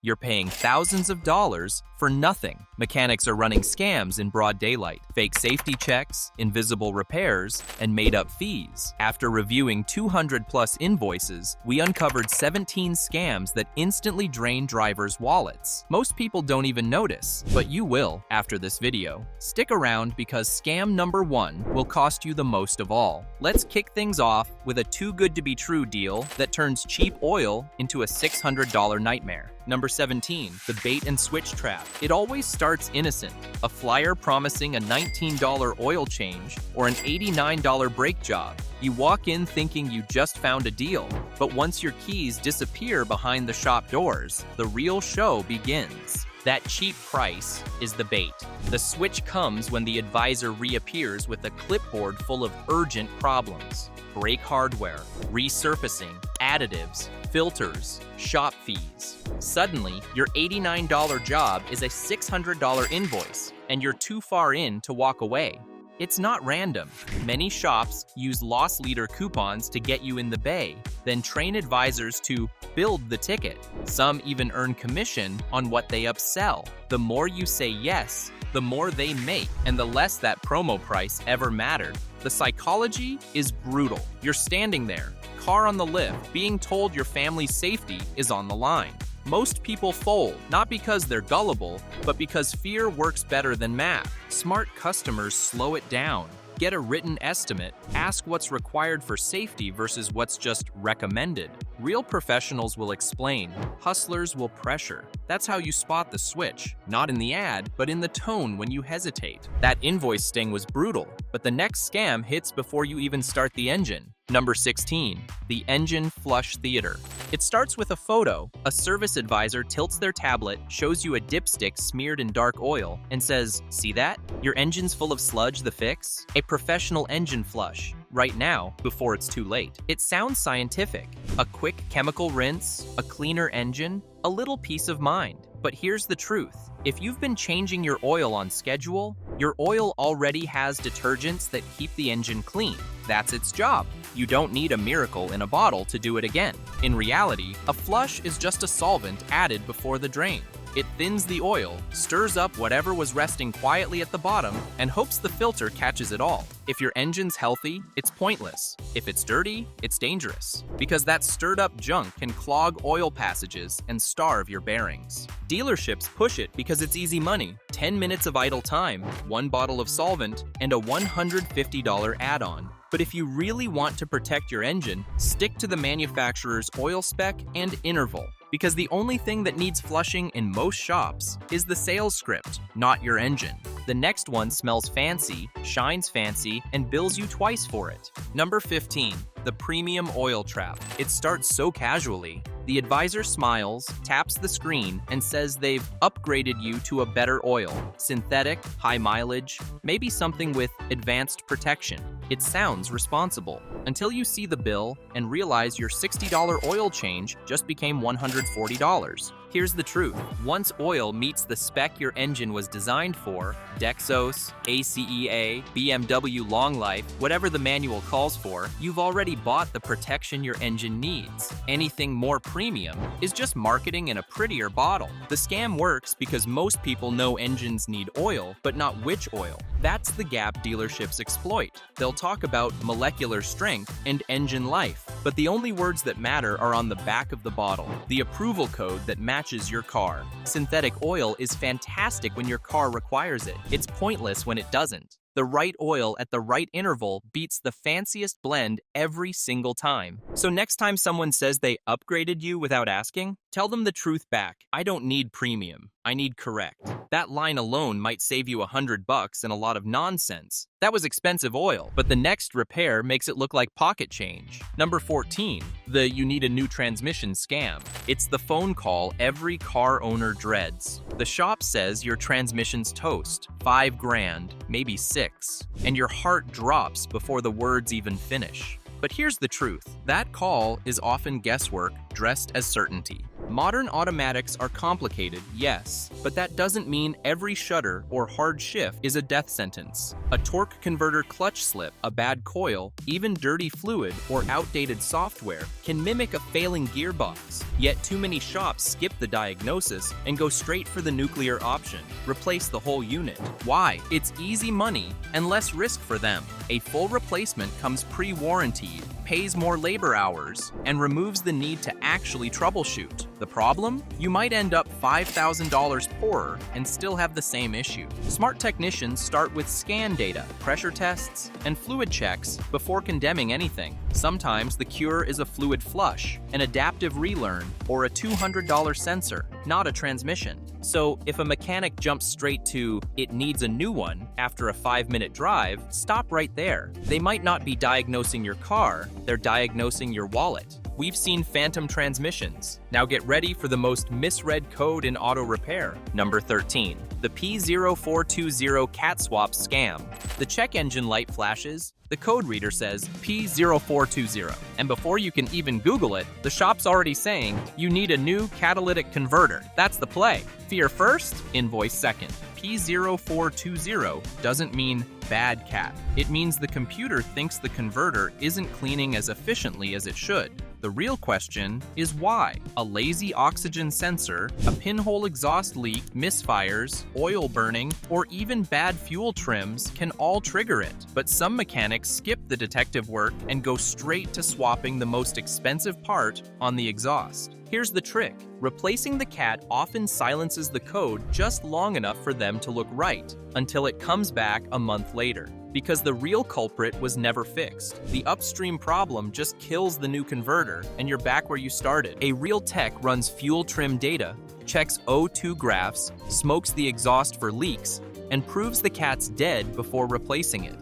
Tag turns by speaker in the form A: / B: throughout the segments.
A: You're paying thousands of dollars for nothing. Mechanics are running scams in broad daylight, fake safety checks, invisible repairs, and made-up fees. After reviewing 200-plus invoices, we uncovered 17 scams that instantly drain drivers' wallets. Most people don't even notice, but you will after this video. Stick around because scam number 1 will cost you the most of all. Let's kick things off with a too-good-to-be-true deal that turns cheap oil into a $600 nightmare. Number 17, the bait and switch trap. It always starts innocent. A flyer promising a $19 oil change or an $89 brake job. You walk in thinking you just found a deal, but once your keys disappear behind the shop doors, the real show begins. That cheap price is the bait. The switch comes when the advisor reappears with a clipboard full of urgent problems. Brake hardware, resurfacing, additives, filters, shop fees. Suddenly, your $89 job is a $600 invoice, and you're too far in to walk away. It's not random. Many shops use loss leader coupons to get you in the bay, then train advisors to build the ticket. Some even earn commission on what they upsell. The more you say yes, the more they make, and the less that promo price ever mattered. The psychology is brutal. You're standing there, car on the lift, being told your family's safety is on the line. Most people fold, not because they're gullible, but because fear works better than math. Smart customers slow it down. Get a written estimate, ask what's required for safety versus what's just recommended. Real professionals will explain, hustlers will pressure. That's how you spot the switch, not in the ad, but in the tone when you hesitate. That invoice sting was brutal, but the next scam hits before you even start the engine. Number 16, the engine flush theater. It starts with a photo. A service advisor tilts their tablet, shows you a dipstick smeared in dark oil, and says, "See that? Your engine's full of sludge, the fix? A professional engine flush. Right now, before it's too late." It sounds scientific. A quick chemical rinse, a cleaner engine, a little peace of mind. But here's the truth. If you've been changing your oil on schedule, your oil already has detergents that keep the engine clean. That's its job. You don't need a miracle in a bottle to do it again. In reality, a flush is just a solvent added before the drain. It thins the oil, stirs up whatever was resting quietly at the bottom, and hopes the filter catches it all. If your engine's healthy, it's pointless. If it's dirty, it's dangerous. Because that stirred up junk can clog oil passages and starve your bearings. Dealerships push it because it's easy money. 10 minutes of idle time, 1 bottle of solvent, and a $150 add-on. But if you really want to protect your engine, stick to the manufacturer's oil spec and interval. Because the only thing that needs flushing in most shops is the sales script, not your engine. The next one smells fancy, shines fancy, and bills you twice for it. Number 15, the premium oil trap. It starts so casually. The advisor smiles, taps the screen, and says they've upgraded you to a better oil. Synthetic, high mileage, maybe something with advanced protection. It sounds responsible. Until you see the bill and realize your $60 oil change just became $140. Here's the truth. Once oil meets the spec your engine was designed for, Dexos, ACEA, BMW Long Life, whatever the manual calls for, you've already bought the protection your engine needs. Anything more premium is just marketing in a prettier bottle. The scam works because most people know engines need oil, but not which oil. That's the gap dealerships exploit. They'll talk about molecular strength and engine life, but the only words that matter are on the back of the bottle, the approval code that matches your car. Synthetic oil is fantastic when your car requires it. It's pointless when it doesn't. The right oil at the right interval beats the fanciest blend every single time. So next time someone says they upgraded you without asking, tell them the truth back. I don't need premium. I need correct. That line alone might save you $100 and a lot of nonsense. That was expensive oil, but the next repair makes it look like pocket change. Number 14, the you need a new transmission scam. It's the phone call every car owner dreads. The shop says your transmission's toast, $5 grand, maybe 6, and your heart drops before the words even finish. But here's the truth. That call is often guesswork dressed as certainty. Modern automatics are complicated, yes, but that doesn't mean every shutter or hard shift is a death sentence. A torque converter clutch slip, a bad coil, even dirty fluid or outdated software can mimic a failing gearbox. Yet too many shops skip the diagnosis and go straight for the nuclear option. Replace the whole unit. Why? It's easy money and less risk for them. A full replacement comes pre-warranted, pays more labor hours, and removes the need to actually troubleshoot. The problem? You might end up $5,000 poorer and still have the same issue. Smart technicians start with scan data, pressure tests, and fluid checks before condemning anything. Sometimes the cure is a fluid flush, an adaptive relearn, or a $200 sensor, not a transmission. So if a mechanic jumps straight to, "it needs a new one," after a 5-minute drive, stop right there. They might not be diagnosing your car, they're diagnosing your wallet. We've seen phantom transmissions. Now get ready for the most misread code in auto repair. Number 13, the P0420 cat swap scam. The check engine light flashes, the code reader says P0420, and before you can even Google it, the shop's already saying you need a new catalytic converter. That's the play. Fear first, invoice second. P0420 doesn't mean bad cat. It means the computer thinks the converter isn't cleaning as efficiently as it should. The real question is why? A lazy oxygen sensor, a pinhole exhaust leak, misfires, oil burning, or even bad fuel trims can all trigger it. But some mechanics skip the detective work and go straight to swapping the most expensive part on the exhaust. Here's the trick. Replacing the cat often silences the code just long enough for them to look right, until it comes back a month later. Because the real culprit was never fixed. The upstream problem just kills the new converter, and you're back where you started. A real tech runs fuel trim data, checks O2 graphs, smokes the exhaust for leaks, and proves the cat's dead before replacing it.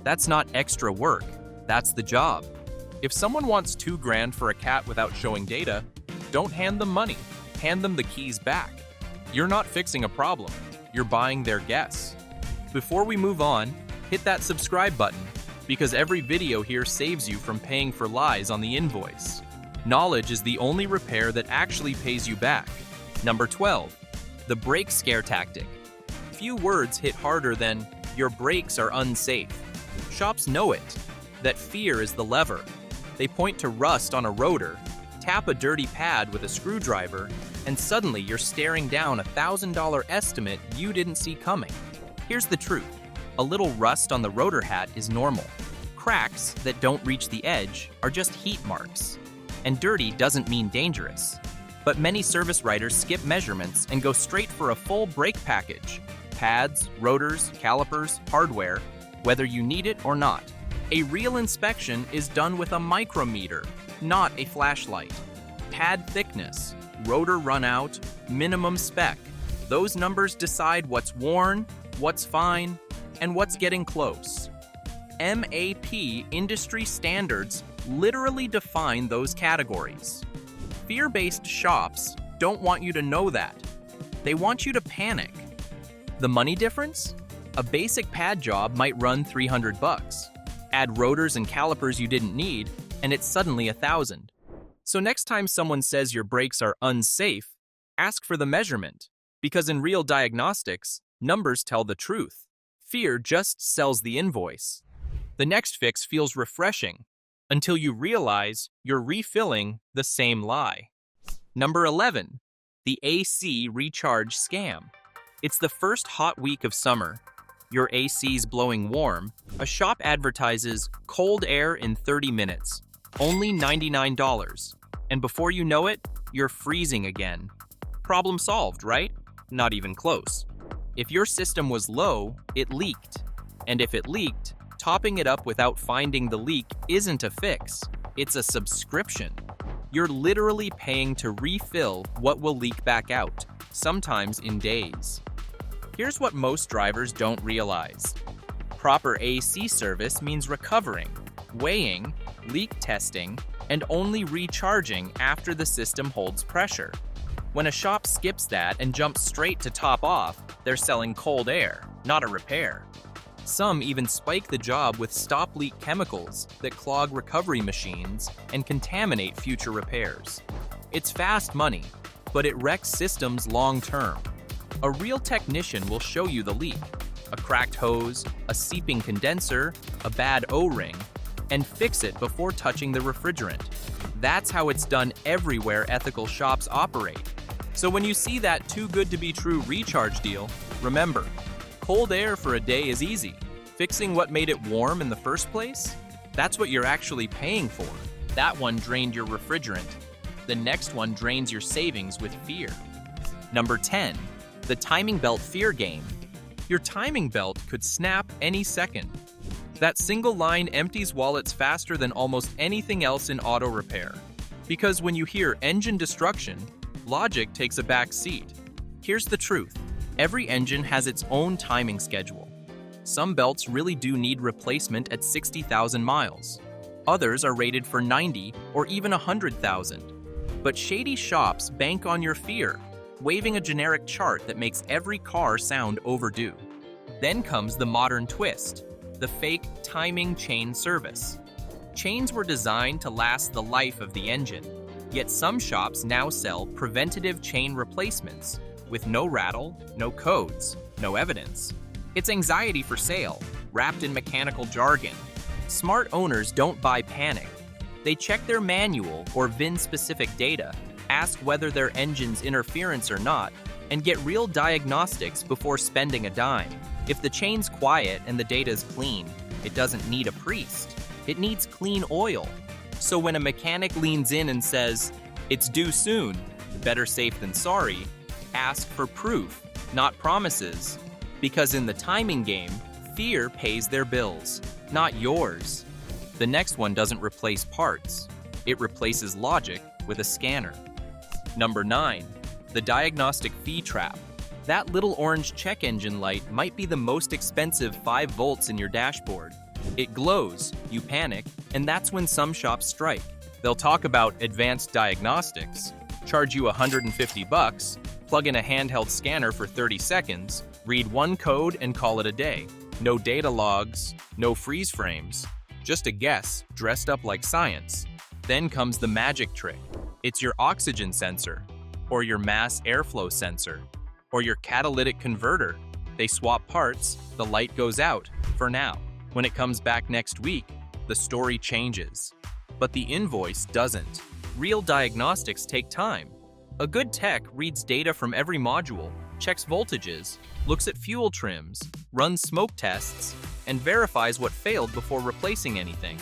A: That's not extra work, that's the job. If someone wants $2,000 for a cat without showing data, don't hand them money, hand them the keys back. You're not fixing a problem, you're buying their guess. Before we move on, hit that subscribe button, because every video here saves you from paying for lies on the invoice. Knowledge is the only repair that actually pays you back. Number 12, the brake scare tactic. Few words hit harder than, "your brakes are unsafe." Shops know it, that fear is the lever. They point to rust on a rotor, tap a dirty pad with a screwdriver, and suddenly you're staring down a $1,000 estimate you didn't see coming. Here's the truth. A little rust on the rotor hat is normal. Cracks that don't reach the edge are just heat marks. And dirty doesn't mean dangerous. But many service writers skip measurements and go straight for a full brake package. Pads, rotors, calipers, hardware, whether you need it or not. A real inspection is done with a micrometer, not a flashlight. Pad thickness, rotor runout, minimum spec. Those numbers decide what's worn, what's fine, and what's getting close. MAP industry standards literally define those categories. Fear-based shops don't want you to know that. They want you to panic. The money difference? A basic pad job might run $300. Add rotors and calipers you didn't need, and it's suddenly $1,000. So next time someone says your brakes are unsafe, ask for the measurement, because in real diagnostics, numbers tell the truth. Fear just sells the invoice. The next fix feels refreshing until you realize you're refilling the same lie. Number 11, the AC recharge scam. It's the first hot week of summer. Your AC's blowing warm. A shop advertises cold air in 30 minutes, only $99. And before you know it, you're freezing again. Problem solved, right? Not even close. If your system was low, it leaked. And if it leaked, topping it up without finding the leak isn't a fix, it's a subscription. You're literally paying to refill what will leak back out, sometimes in days. Here's what most drivers don't realize. Proper AC service means recovering, weighing, leak testing, and only recharging after the system holds pressure. When a shop skips that and jumps straight to top off, they're selling cold air, not a repair. Some even spike the job with stop leak chemicals that clog recovery machines and contaminate future repairs. It's fast money, but it wrecks systems long-term. A real technician will show you the leak, a cracked hose, a seeping condenser, a bad O-ring, and fix it before touching the refrigerant. That's how it's done everywhere ethical shops operate. So when you see that too good to be true recharge deal, remember, cold air for a day is easy. Fixing what made it warm in the first place? That's what you're actually paying for. That one drained your refrigerant. The next one drains your savings with fear. Number 10, the timing belt fear game. Your timing belt could snap any second. That single line empties wallets faster than almost anything else in auto repair. Because when you hear engine destruction, logic takes a back seat. Here's the truth. Every engine has its own timing schedule. Some belts really do need replacement at 60,000 miles. Others are rated for 90 or even 100,000. But shady shops bank on your fear, waving a generic chart that makes every car sound overdue. Then comes the modern twist, the fake timing chain service. Chains were designed to last the life of the engine, yet some shops now sell preventative chain replacements with no rattle, no codes, no evidence. It's anxiety for sale, wrapped in mechanical jargon. Smart owners don't buy panic. They check their manual or VIN-specific data, ask whether their engine's interference or not, and get real diagnostics before spending a dime. If the chain's quiet and the data's clean, it doesn't need a priest. It needs clean oil. So when a mechanic leans in and says, "It's due soon," better safe than sorry, ask for proof, not promises. Because in the timing game, fear pays their bills, not yours. The next one doesn't replace parts. It replaces logic with a scanner. Number 9, the diagnostic fee trap. That little orange check engine light might be the most expensive 5 volts in your dashboard. It glows, you panic, and that's when some shops strike. They'll talk about advanced diagnostics, charge you $150, plug in a handheld scanner for 30 seconds, read one code and call it a day. No data logs, no freeze frames. Just a guess, dressed up like science. Then comes the magic trick. It's your oxygen sensor, or your mass airflow sensor, or your catalytic converter. They swap parts, the light goes out, for now. When it comes back next week, the story changes. But the invoice doesn't. Real diagnostics take time. A good tech reads data from every module, checks voltages, looks at fuel trims, runs smoke tests, and verifies what failed before replacing anything.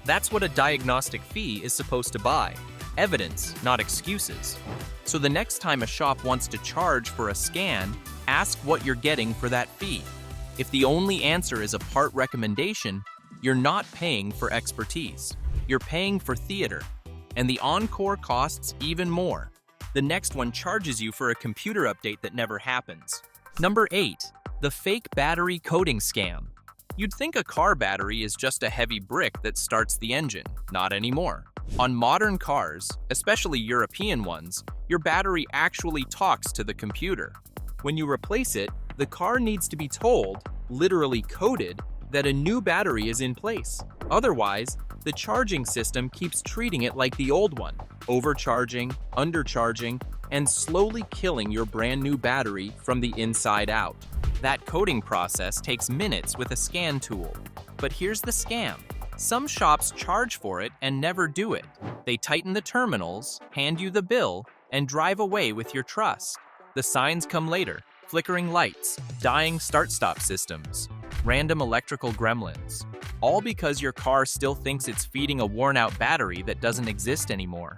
A: That's what a diagnostic fee is supposed to buy. Evidence, not excuses. So the next time a shop wants to charge for a scan, ask what you're getting for that fee. If the only answer is a part recommendation, you're not paying for expertise. You're paying for theater. And the encore costs even more. The next one charges you for a computer update that never happens. Number 8, the fake battery coating scam. You'd think a car battery is just a heavy brick that starts the engine. Not anymore. On modern cars, especially European ones, your battery actually talks to the computer. When you replace it, the car needs to be told, literally coded, that a new battery is in place. Otherwise, the charging system keeps treating it like the old one, overcharging, undercharging, and slowly killing your brand new battery from the inside out. That coding process takes minutes with a scan tool. But here's the scam. Some shops charge for it and never do it. They tighten the terminals, hand you the bill, and drive away with your trust. The signs come later. Flickering lights, dying start-stop systems, random electrical gremlins. All because your car still thinks it's feeding a worn-out battery that doesn't exist anymore.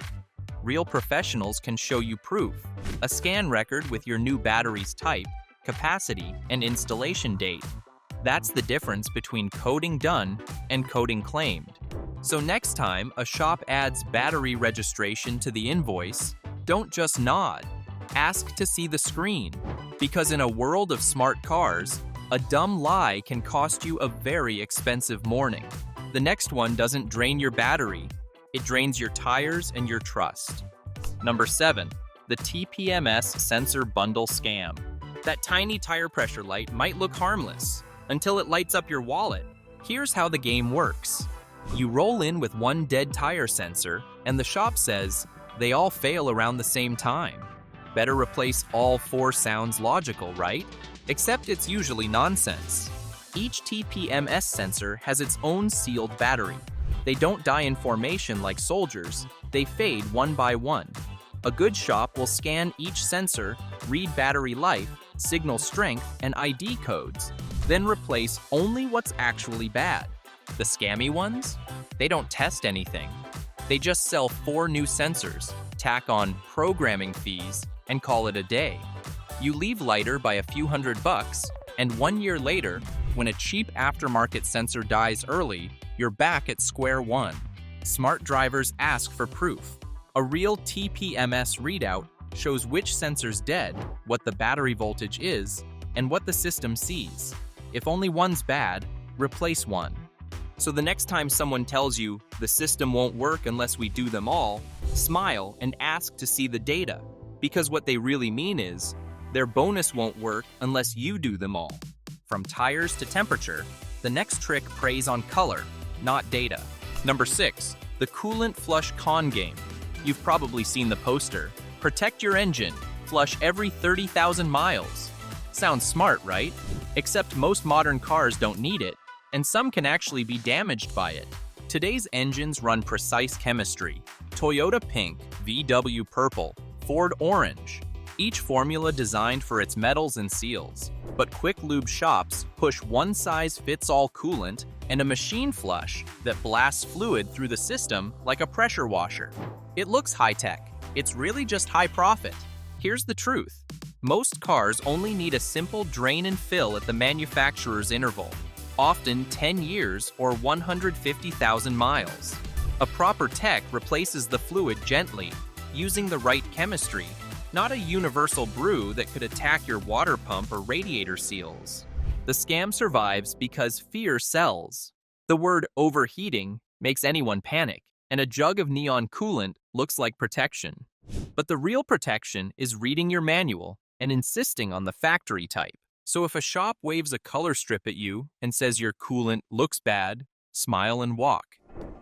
A: Real professionals can show you proof. A scan record with your new battery's type, capacity, and installation date. That's the difference between coding done and coding claimed. So next time a shop adds battery registration to the invoice, don't just nod. Ask to see the screen. Because in a world of smart cars, a dumb lie can cost you a very expensive morning. The next one doesn't drain your battery. It drains your tires and your trust. Number 7, the TPMS sensor bundle scam. That tiny tire pressure light might look harmless until it lights up your wallet. Here's how the game works. You roll in with one dead tire sensor, and the shop says they all fail around the same time. Better replace all four sounds logical, right? Except it's usually nonsense. Each TPMS sensor has its own sealed battery. They don't die in formation like soldiers, they fade one by one. A good shop will scan each sensor, read battery life, signal strength, and ID codes, then replace only what's actually bad. The scammy ones? They don't test anything. They just sell 4 new sensors, tack on programming fees, and call it a day. You leave lighter by a few $100, and 1 year later, when a cheap aftermarket sensor dies early, you're back at square one. Smart drivers ask for proof. A real TPMS readout shows which sensor's dead, what the battery voltage is, and what the system sees. If only one's bad, replace one. So the next time someone tells you the system won't work unless we do them all, smile and ask to see the data, because what they really mean is their bonus won't work unless you do them all. From tires to temperature, the next trick preys on color, not data. Number 6, the coolant flush con game. You've probably seen the poster. Protect your engine, flush every 30,000 miles. Sounds smart, right? Except most modern cars don't need it, and some can actually be damaged by it. Today's engines run precise chemistry. Toyota pink, VW purple, Ford orange. Each formula designed for its metals and seals. But quick lube shops push one-size-fits-all coolant and a machine flush that blasts fluid through the system like a pressure washer. It looks high-tech. It's really just high profit. Here's the truth. Most cars only need a simple drain and fill at the manufacturer's interval, often 10 years or 150,000 miles. A proper tech replaces the fluid gently, using the right chemistry, not a universal brew that could attack your water pump or radiator seals. The scam survives because fear sells. The word overheating makes anyone panic, and a jug of neon coolant looks like protection. But the real protection is reading your manual and insisting on the factory type. So if a shop waves a color strip at you and says your coolant looks bad, smile and walk.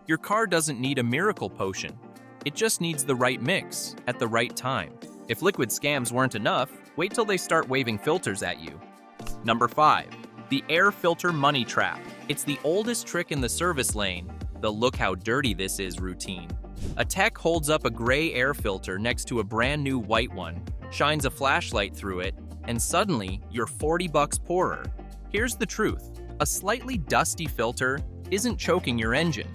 A: Your car doesn't need a miracle potion. It just needs the right mix at the right time. If liquid scams weren't enough, wait till they start waving filters at you. Number 5, the air filter money trap. It's the oldest trick in the service lane, the "look how dirty this is" routine. A tech holds up a gray air filter next to a brand new white one, shines a flashlight through it, and suddenly you're $40 poorer. Here's the truth. A slightly dusty filter isn't choking your engine.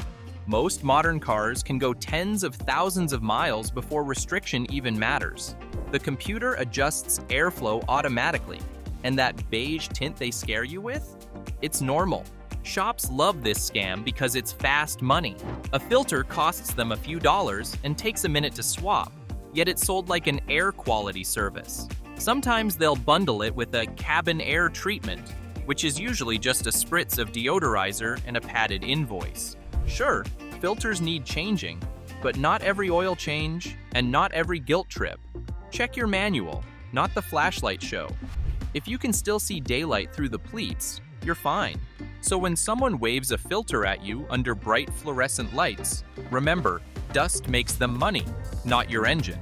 A: Most modern cars can go tens of thousands of miles before restriction even matters. The computer adjusts airflow automatically, and that beige tint they scare you with? It's normal. Shops love this scam because it's fast money. A filter costs them a few dollars and takes a minute to swap, yet it's sold like an air quality service. Sometimes they'll bundle it with a cabin air treatment, which is usually just a spritz of deodorizer and a padded invoice. Sure, filters need changing, but not every oil change and not every guilt trip. Check your manual, not the flashlight show. If you can still see daylight through the pleats, you're fine. So when someone waves a filter at you under bright fluorescent lights, remember, dust makes them money, not your engine.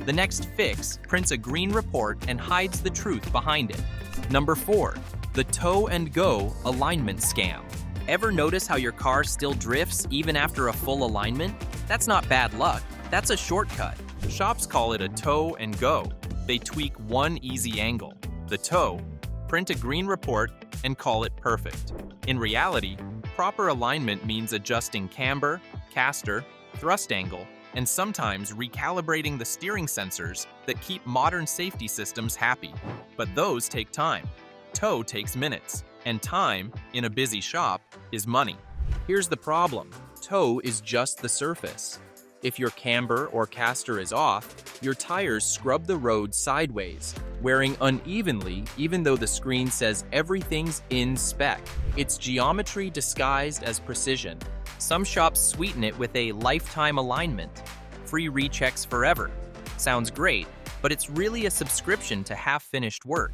A: The next fix prints a green report and hides the truth behind it. Number 4, the tow and go alignment scam. Ever notice how your car still drifts even after a full alignment? That's not bad luck, that's a shortcut. Shops call it a tow and go. They tweak one easy angle, the tow, print a green report, and call it perfect. In reality, proper alignment means adjusting camber, caster, thrust angle, and sometimes recalibrating the steering sensors that keep modern safety systems happy. But those take time. Tow takes minutes, and time, in a busy shop, is money. Here's the problem. Tow is just the surface. If your camber or caster is off, your tires scrub the road sideways, wearing unevenly even though the screen says everything's in spec. It's geometry disguised as precision. Some shops sweeten it with a lifetime alignment. Free rechecks forever. Sounds great, but it's really a subscription to half-finished work.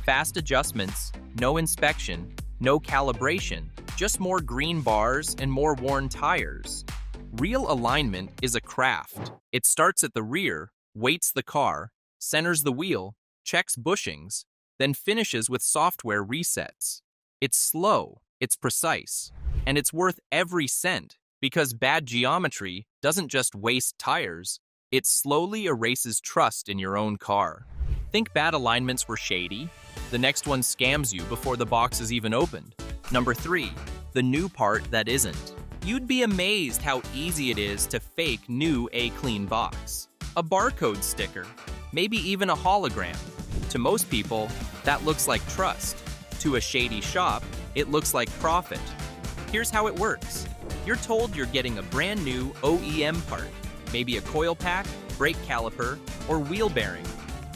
A: Fast adjustments, no inspection, no calibration, just more green bars and more worn tires. Real alignment is a craft. It starts at the rear, weights the car, centers the wheel, checks bushings, then finishes with software resets. It's slow, it's precise, and it's worth every cent because bad geometry doesn't just waste tires, it slowly erases trust in your own car. Think bad alignments were shady? The next one scams you before the box is even opened. Number 3, the new part that isn't. You'd be amazed how easy it is to fake new clean box. A barcode sticker, maybe even a hologram. To most people, that looks like trust. To a shady shop, it looks like profit. Here's how it works. You're told you're getting a brand new OEM part, maybe a coil pack, brake caliper, or wheel bearing.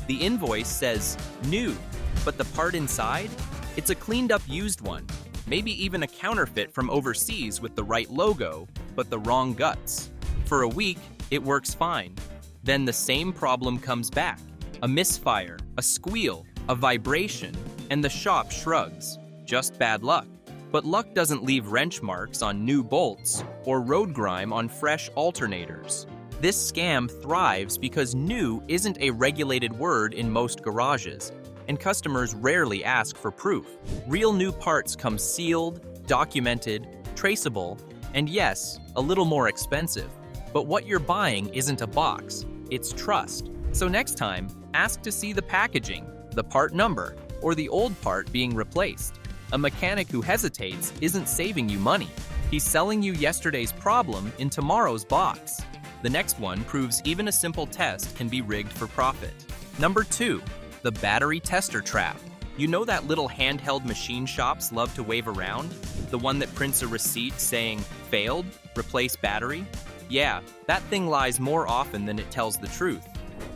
A: The invoice says new, but the part inside? It's a cleaned up used one, maybe even a counterfeit from overseas with the right logo, but the wrong guts. For a week, it works fine. Then the same problem comes back. A misfire, a squeal, a vibration, and the shop shrugs. Just bad luck. But luck doesn't leave wrench marks on new bolts or road grime on fresh alternators. This scam thrives because new isn't a regulated word in most garages, and customers rarely ask for proof. Real new parts come sealed, documented, traceable, and yes, a little more expensive. But what you're buying isn't a box, it's trust. So next time, ask to see the packaging, the part number, or the old part being replaced. A mechanic who hesitates isn't saving you money. He's selling you yesterday's problem in tomorrow's box. The next one proves even a simple test can be rigged for profit. Number 2, the battery tester trap. You know that little handheld machine shops love to wave around? The one that prints a receipt saying, failed, replace battery? Yeah, that thing lies more often than it tells the truth.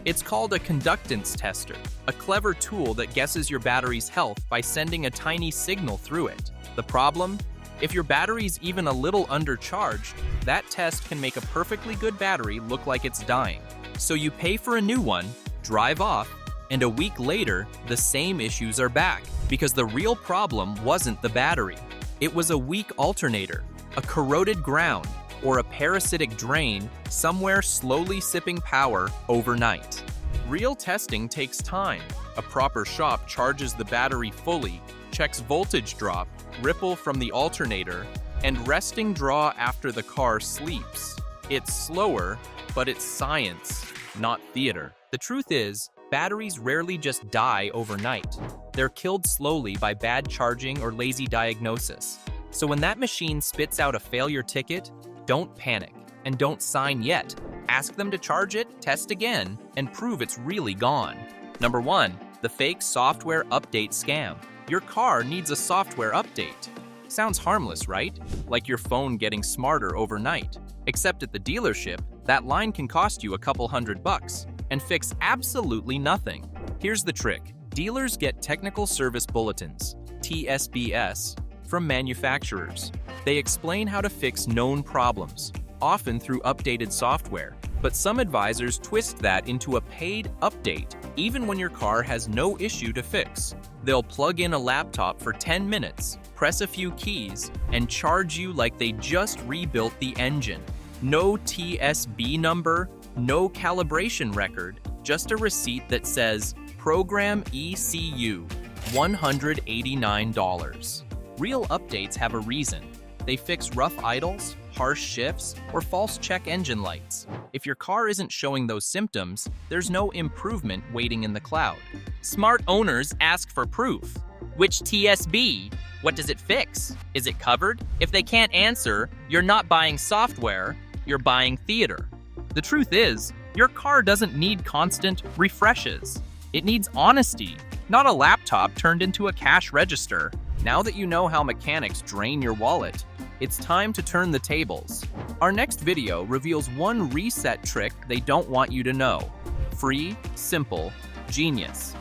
A: It's called a conductance tester, a clever tool that guesses your battery's health by sending a tiny signal through it. The problem? If your battery's even a little undercharged, that test can make a perfectly good battery look like it's dying. So you pay for a new one, drive off, and a week later, the same issues are back because the real problem wasn't the battery. It was a weak alternator, a corroded ground, or a parasitic drain somewhere slowly sipping power overnight. Real testing takes time. A proper shop charges the battery fully, checks voltage drop, ripple from the alternator, and resting draw after the car sleeps. It's slower, but it's science, not theater. The truth is, batteries rarely just die overnight. They're killed slowly by bad charging or lazy diagnosis. So when that machine spits out a failure ticket, don't panic, and don't sign yet. Ask them to charge it, test again, and prove it's really gone. Number 1, the fake software update scam. Your car needs a software update. Sounds harmless, right? Like your phone getting smarter overnight. Except at the dealership, that line can cost you a couple $100 and fix absolutely nothing. Here's the trick. Dealers get technical service bulletins, TSBS, from manufacturers. They explain how to fix known problems, often through updated software. But some advisors twist that into a paid update, even when your car has no issue to fix. They'll plug in a laptop for 10 minutes, press a few keys, and charge you like they just rebuilt the engine. No TSB number, no calibration record, just a receipt that says, Program ECU, $189. Real updates have a reason. They fix rough idles, harsh shifts, or false check engine lights. If your car isn't showing those symptoms, there's no improvement waiting in the cloud. Smart owners ask for proof. Which TSB? What does it fix? Is it covered? If they can't answer, you're not buying software, you're buying theater. The truth is, your car doesn't need constant refreshes. It needs honesty, not a laptop turned into a cash register. Now that you know how mechanics drain your wallet, it's time to turn the tables. Our next video reveals one reset trick they don't want you to know. Free, simple, genius.